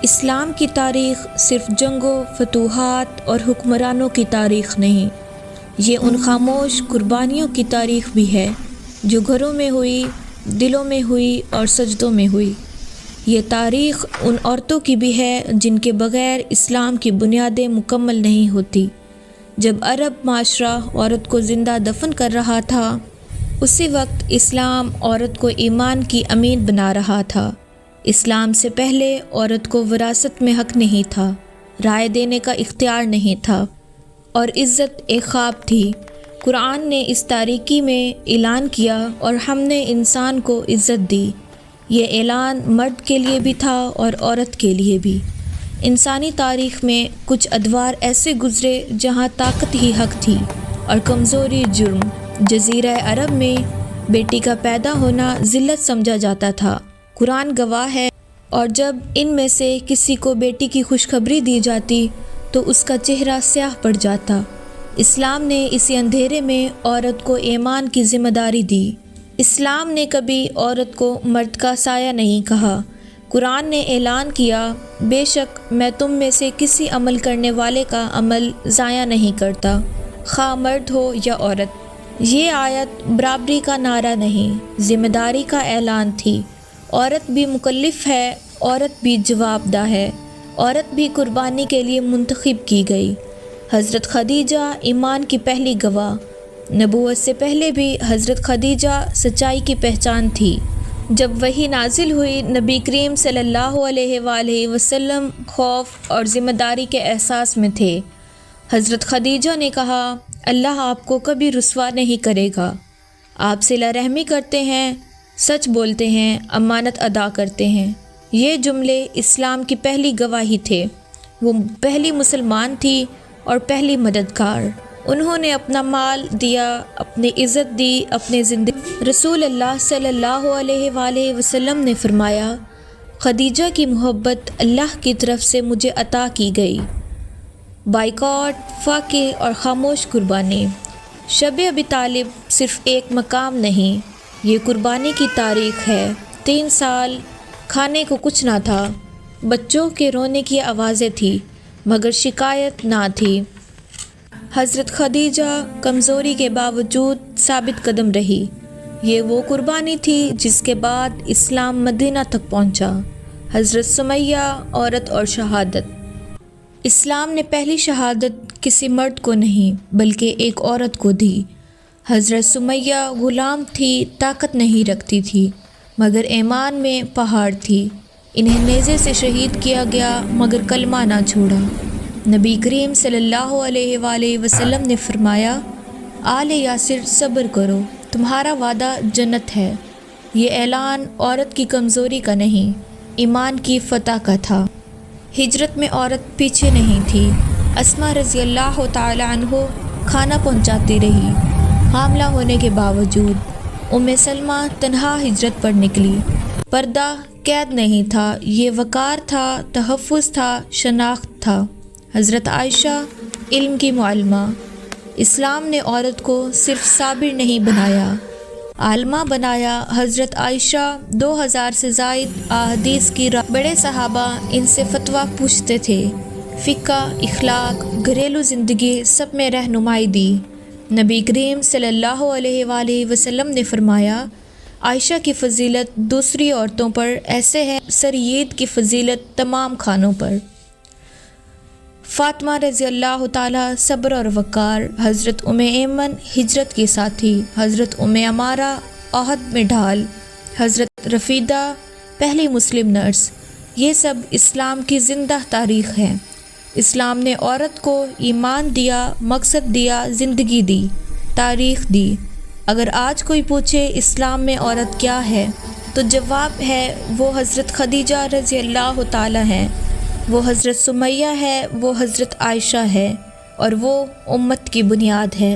اسلام کی تاریخ صرف جنگوں، فتوحات اور حکمرانوں کی تاریخ نہیں، یہ ان خاموش قربانیوں کی تاریخ بھی ہے جو گھروں میں ہوئی، دلوں میں ہوئی اور سجدوں میں ہوئی۔ یہ تاریخ ان عورتوں کی بھی ہے جن کے بغیر اسلام کی بنیادیں مکمل نہیں ہوتی۔ جب عرب معاشرہ عورت کو زندہ دفن کر رہا تھا، اسی وقت اسلام عورت کو ایمان کی امین بنا رہا تھا۔ اسلام سے پہلے عورت کو وراثت میں حق نہیں تھا، رائے دینے کا اختیار نہیں تھا، اور عزت ایک خواب تھی۔ قرآن نے اس تاریکی میں اعلان کیا اور ہم نے انسان کو عزت دی۔ یہ اعلان مرد کے لیے بھی تھا اور عورت کے لیے بھی۔ انسانی تاریخ میں کچھ ادوار ایسے گزرے جہاں طاقت ہی حق تھی اور کمزوری جرم۔ جزیرہ عرب میں بیٹی کا پیدا ہونا ذلت سمجھا جاتا تھا، قرآن گواہ ہے، اور جب ان میں سے کسی کو بیٹی کی خوشخبری دی جاتی تو اس کا چہرہ سیاہ پڑ جاتا۔ اسلام نے اسی اندھیرے میں عورت کو ایمان کی ذمہ داری دی۔ اسلام نے کبھی عورت کو مرد کا سایہ نہیں کہا۔ قرآن نے اعلان کیا، بے شک میں تم میں سے کسی عمل کرنے والے کا عمل ضائع نہیں کرتا، خواہ مرد ہو یا عورت۔ یہ آیت برابری کا نعرہ نہیں، ذمہ داری کا اعلان تھی۔ عورت بھی مکلف ہے، عورت بھی جواب دہ ہے، عورت بھی قربانی کے لیے منتخب کی گئی۔ حضرت خدیجہ ایمان کی پہلی گواہ۔ نبوت سے پہلے بھی حضرت خدیجہ سچائی کی پہچان تھی۔ جب وحی نازل ہوئی، نبی کریم صلی اللہ علیہ وآلہ وسلم خوف اور ذمہ داری کے احساس میں تھے۔ حضرت خدیجہ نے کہا، اللہ آپ کو کبھی رسوا نہیں کرے گا۔ آپ صلہ رحمی کرتے ہیں، سچ بولتے ہیں، امانت ادا کرتے ہیں۔ یہ جملے اسلام کی پہلی گواہی تھے۔ وہ پہلی مسلمان تھی اور پہلی مددگار۔ انہوں نے اپنا مال دیا، اپنی عزت دی، اپنی زندگی۔ رسول اللہ صلی اللہ علیہ وآلہ وسلم نے فرمایا، خدیجہ کی محبت اللہ کی طرف سے مجھے عطا کی گئی۔ بائیکاٹ، فاقے اور خاموش قربانی۔ شب ابی طالب صرف ایک مقام نہیں، یہ قربانی کی تاریخ ہے۔ 3 سال کھانے کو کچھ نہ تھا، بچوں کے رونے کی آوازیں تھیں، مگر شکایت نہ تھی۔ حضرت خدیجہ کمزوری کے باوجود ثابت قدم رہی۔ یہ وہ قربانی تھی جس کے بعد اسلام مدینہ تک پہنچا۔ حضرت سمیہ، عورت اور شہادت۔ اسلام نے پہلی شہادت کسی مرد کو نہیں بلکہ ایک عورت کو دی۔ حضرت سمیہ غلام تھی، طاقت نہیں رکھتی تھی، مگر ایمان میں پہاڑ تھی۔ انہیں نیزے سے شہید کیا گیا مگر کلمہ نہ چھوڑا۔ نبی کریم صلی اللہ علیہ وآلہ وسلم نے فرمایا، آل یاسر صبر کرو، تمہارا وعدہ جنت ہے۔ یہ اعلان عورت کی کمزوری کا نہیں، ایمان کی فتح کا تھا۔ ہجرت میں عورت پیچھے نہیں تھی۔ اسماء رضی اللہ تعالی عنہ کھانا پہنچاتی رہی، حاملہ ہونے کے باوجود۔ سلمہ تنہا ہجرت پر نکلی۔ پردہ قید نہیں تھا، یہ وقار تھا، تحفظ تھا، شناخت تھا۔ حضرت عائشہ علم کی معلمہ۔ اسلام نے عورت کو صرف صابر نہیں بنایا، عالمہ بنایا۔ حضرت عائشہ 2000 سے زائد احادیث کی بڑے صحابہ ان سے فتویٰ پوچھتے تھے، فقہ، اخلاق، گھریلو زندگی سب میں رہنمائی دی۔ نبی کریم صلی اللہ علیہ وآلہ وسلم نے فرمایا، عائشہ کی فضیلت دوسری عورتوں پر ایسے ہے سرید کی فضیلت تمام خانوں پر۔ فاطمہ رضی اللہ تعالی صبر اور وقار۔ حضرت ایمن ہجرت کی ساتھی۔ حضرت عمارہ عہد میں ڈھال۔ حضرت رفیدہ پہلی مسلم نرس۔ یہ سب اسلام کی زندہ تاریخ ہے۔ اسلام نے عورت کو ایمان دیا، مقصد دیا، زندگی دی، تاریخ دی۔ اگر آج کوئی پوچھے اسلام میں عورت کیا ہے تو جواب ہے، وہ حضرت خدیجہ رضی اللہ تعالی ہے، وہ حضرت سمیہ ہے، وہ حضرت عائشہ ہے، اور وہ امت کی بنیاد ہے۔